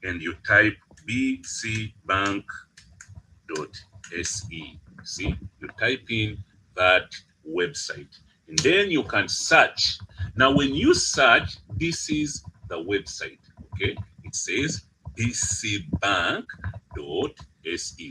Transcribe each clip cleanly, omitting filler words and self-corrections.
and you type bcbank.se. See, you type in that website and then you can search. Now, when you search, this is the website. Okay, it says bcbank.se.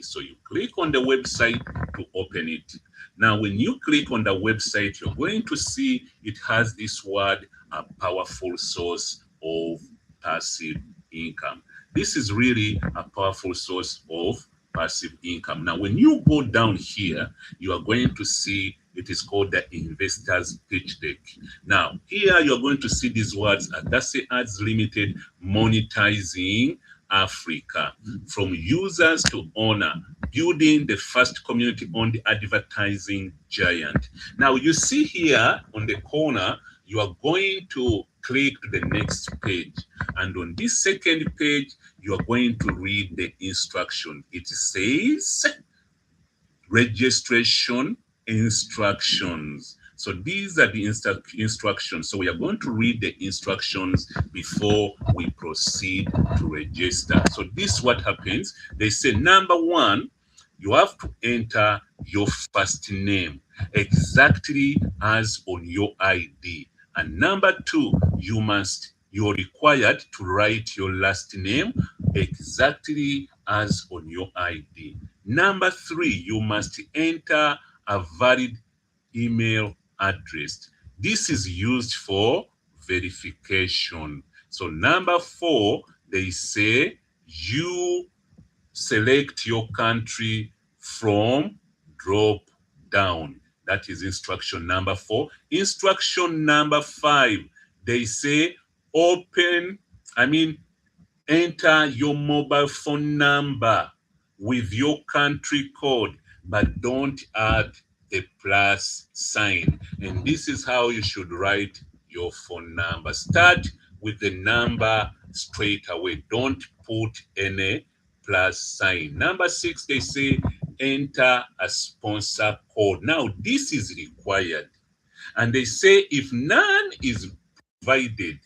So you click on the website to open it. Now, when you click on the website, you're going to see it has this word, a powerful source of passive income. This is really a powerful source of passive income. Now, when you go down here, you are going to see it is called the investors pitch deck. Now, here you're going to see these words: Adase Ads Limited monetizing Africa, from users to owner, building the first community-owned advertising giant. Now, you see here on the corner, you are going to click to the next page. And on this second page, you are going to read the instruction. It says registration instructions. So these are the instructions. So we are going to read the instructions before we proceed to register. So this is what happens. They say, number one, you have to enter your first name exactly as on your ID. And number two, you're required to write your last name exactly as on your ID. Number three, you must enter a valid email address. This is used for verification. So number four, they say you select your country from drop down. That is instruction number four. Instruction number five, they say enter your mobile phone number with your country code, but don't add a plus sign. And this is how you should write your phone number. Start with the number straight away. Don't put any plus sign. Number six, they say enter a sponsor code. Now, this is required. And they say if none is provided,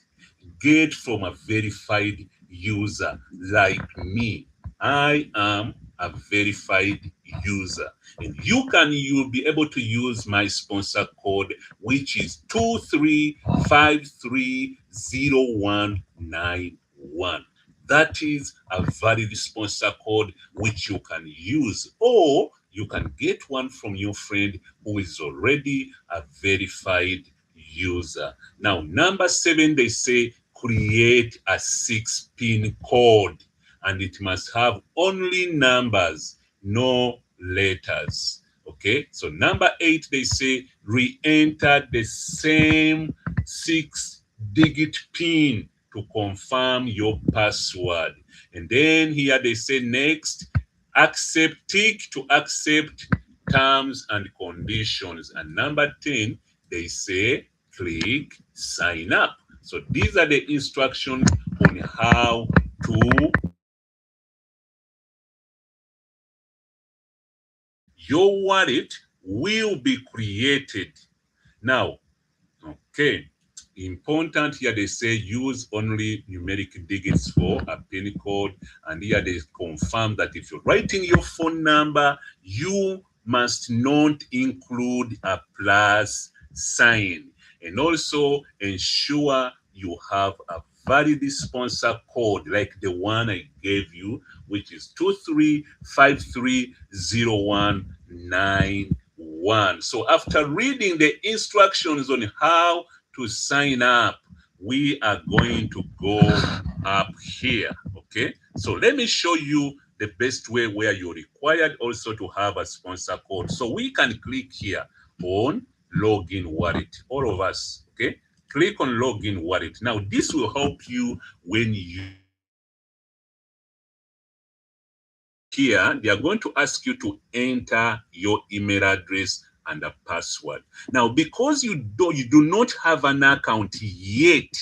get from a verified user like me. I am a verified user. And you'll be able to use my sponsor code, which is 23530191. That is a valid sponsor code which you can use, or you can get one from your friend who is already a verified user. Now, number seven, they say create a 6-pin code, and it must have only numbers, no letters. Okay, so number eight, they say re-enter the same 6-digit pin to confirm your password. And then here they say next, tick to accept terms and conditions. And number 10, they say click sign up. So these are the instructions on how to your wallet will be created. Now, okay, important here they say use only numeric digits for a PIN code, and here they confirm that if you're writing your phone number, you must not include a plus sign, and also ensure you have a valid sponsor code like the one I gave you, which is 23530191. So after reading the instructions on how to sign up, we are going to go up here. Okay, so let me show you the best way where you're required also to have a sponsor code. So we can click here on login wallet, all of us. Okay, click on login wallet. Now this will help you when you here, they are going to ask you to enter your email address and a password. Now, because you do not have an account yet,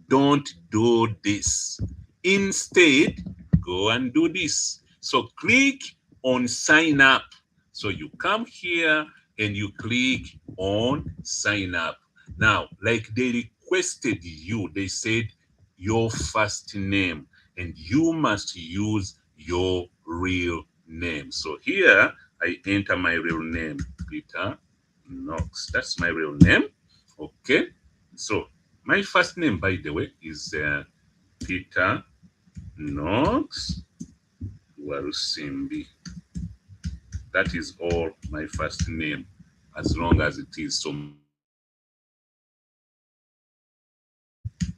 don't do this. Instead, go and do this. So click on sign up. So you come here and you click on sign up. Now, like they requested you, they said your first name. and you must use your real name. So here I enter my real name, Peter Knox. That's my real name. Okay. So my first name, by the way, is Peter Knox Warusimbi. That is all my first name, as long as it is.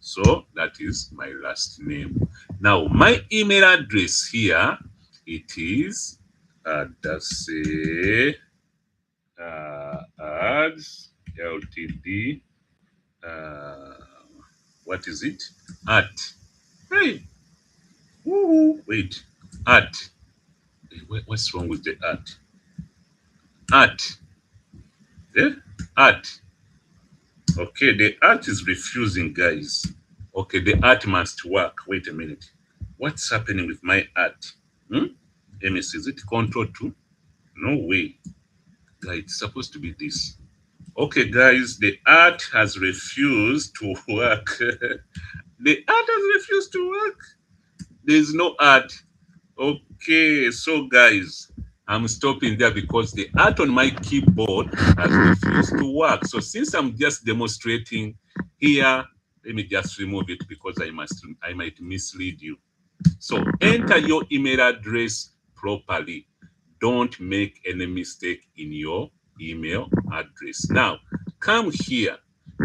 So that is my last name. Now my email address here, it is Adase ads ltd what is it at hey wait at what's wrong with the at eh? At okay, the at is refusing, guys. Okay, the at must work. Wait a minute, what's happening with my at? Let me see, is it control 2? No way, guys, it's supposed to be this. Okay, guys, the art has refused to work. The art has refused to work. There's no art. Okay, so guys, I'm stopping there because the art on my keyboard has refused to work. So since I'm just demonstrating here, let me just remove it because I might mislead you. So enter your email address properly. Don't make any mistake in your email address. Now, come here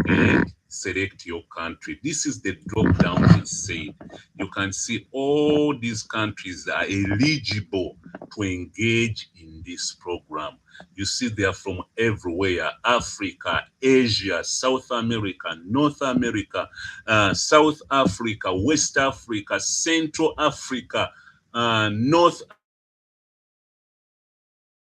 and select your country. This is the drop down I said. You can see all these countries are eligible to engage in this program. You see they are from everywhere: Africa, Asia, South America, North America, South Africa, West Africa, Central Africa, North,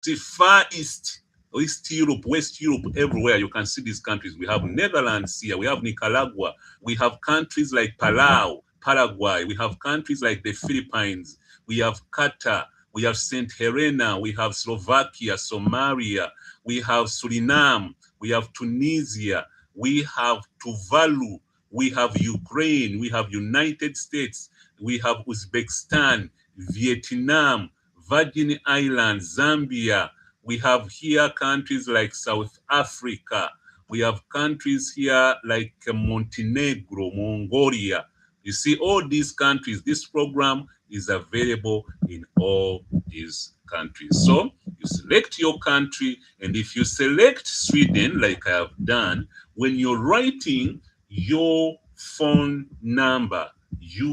the Far East, East Europe, West Europe, everywhere. You can see these countries. We have Netherlands here, we have Nicaragua, we have countries like Palau, Paraguay, we have countries like the Philippines, we have Qatar, we have St. Helena, we have Slovakia, Somalia, we have Suriname, we have Tunisia, we have Tuvalu, we have Ukraine, we have United States, we have Uzbekistan, Vietnam, Virgin Islands, Zambia. We have here countries like South Africa. We have countries here like Montenegro, Mongolia. You see, all these countries, this program is available in all these countries. So you select your country, and if you select Sweden, like I have done, when you're writing your phone number, you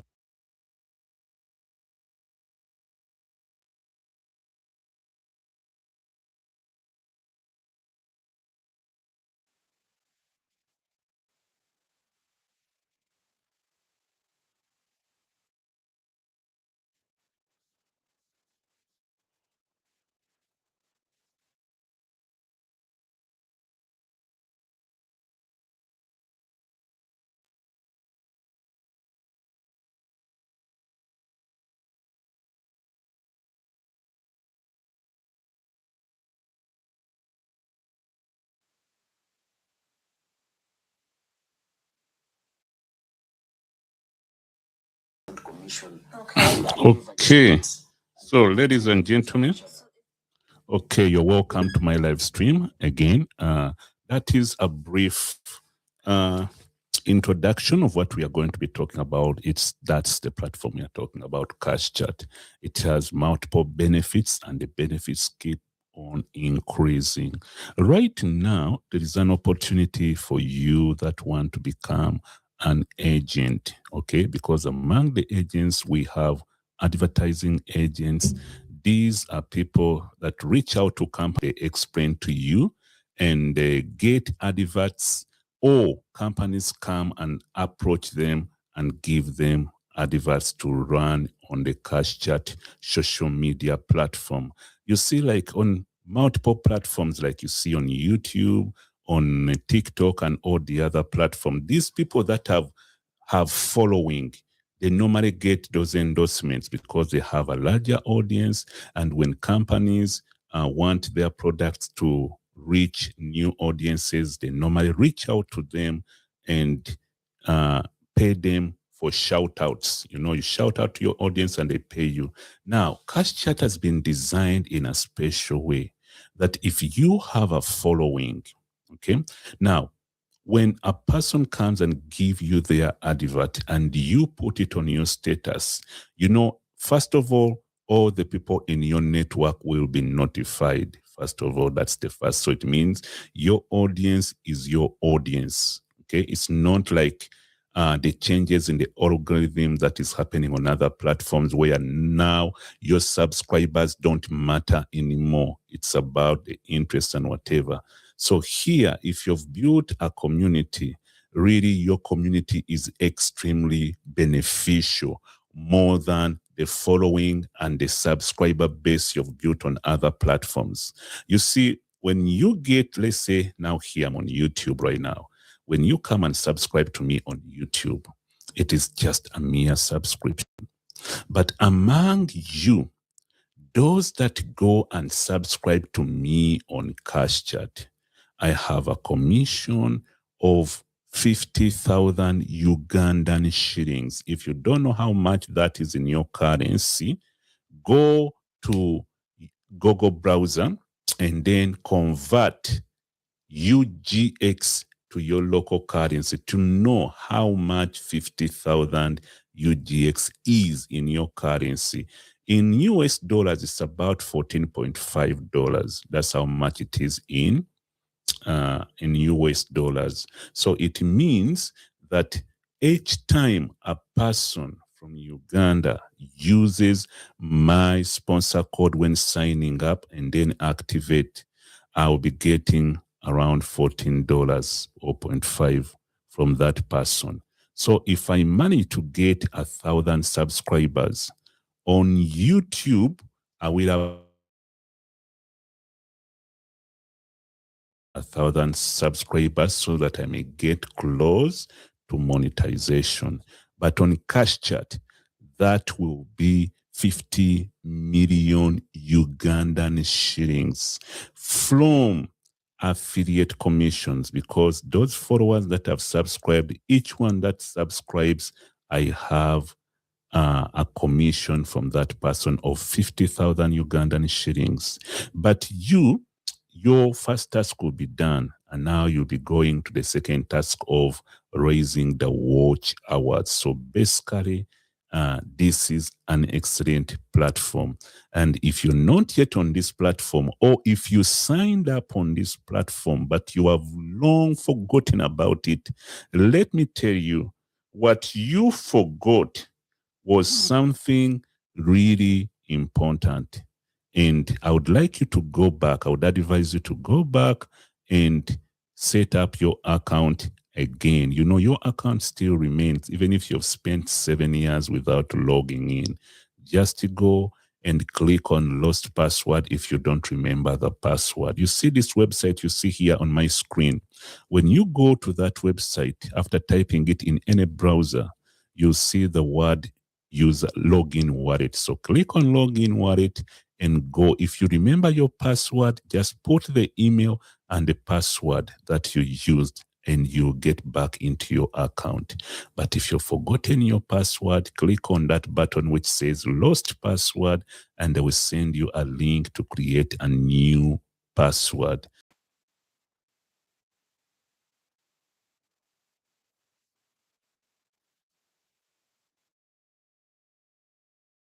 okay. So, ladies and gentlemen, okay, you're welcome to my live stream again. That is a brief uh, introduction of what we are going to be talking about. That's the platform we are talking about, Cash Chat. It has multiple benefits, and the benefits keep on increasing. Right now, there is an opportunity for you that want to become an agent, okay? Because among the agents, we have advertising agents. These are people that reach out to company, explain to you, and get adverts, or companies come and approach them and give them adverts to run on the Cash Chat social media platform. You see, like on multiple platforms, like you see on YouTube, on TikTok, and all the other platforms, these people that have following, they normally get those endorsements because they have a larger audience. And when companies want their products to reach new audiences, they normally reach out to them and pay them for shout outs. You shout out to your audience and they pay you. Now, Cash Chat has been designed in a special way that if you have a following, okay, now when a person comes and give you their advert and you put it on your status, first of all the people in your network will be notified. First of all, that's the first. So it means your audience is your audience. Okay. It's not like the changes in the algorithm that is happening on other platforms where now your subscribers don't matter anymore. It's about the interest and whatever. So here, if you've built a community, really your community is extremely beneficial, more than the following and the subscriber base you've built on other platforms. You see, when you get, let's say now here I'm on YouTube right now, when you come and subscribe to me on YouTube, it is just a mere subscription. But among you, those that go and subscribe to me on Cash Chat, I have a commission of 50,000 Ugandan shillings. If you don't know how much that is in your currency, go to Google browser and then convert UGX to your local currency to know how much 50,000 UGX is in your currency. In US dollars, it's about $14.5. That's how much it is in US dollars. So it means that each time a person from Uganda uses my sponsor code when signing up and then activate, I'll be getting around $14 or 0.5 from that person. So if I manage to get 1,000 subscribers on YouTube, I will have 1,000 subscribers so that I may get close to monetization. But on Cash Chat, that will be 50 million Ugandan shillings from affiliate commissions, because those followers that have subscribed, each one that subscribes, I have a commission from that person of 50,000 Ugandan shillings. But your first task will be done, and now you'll be going to the second task of raising the watch hours. So basically, this is an excellent platform. And if you're not yet on this platform, or if you signed up on this platform, but you have long forgotten about it, let me tell you, what you forgot was something really important. And I would like you to go back. I would advise you to go back and set up your account again. Your account still remains, even if you've spent 7 years without logging in. Just to go and click on lost password if you don't remember the password. You see this website you see here on my screen. When you go to that website, after typing it in any browser, you'll see the word use login wallet. So click on login wallet and go. If you remember your password, just put the email and the password that you used and you'll get back into your account. But if you've forgotten your password, click on that button which says lost password, and they will send you a link to create a new password.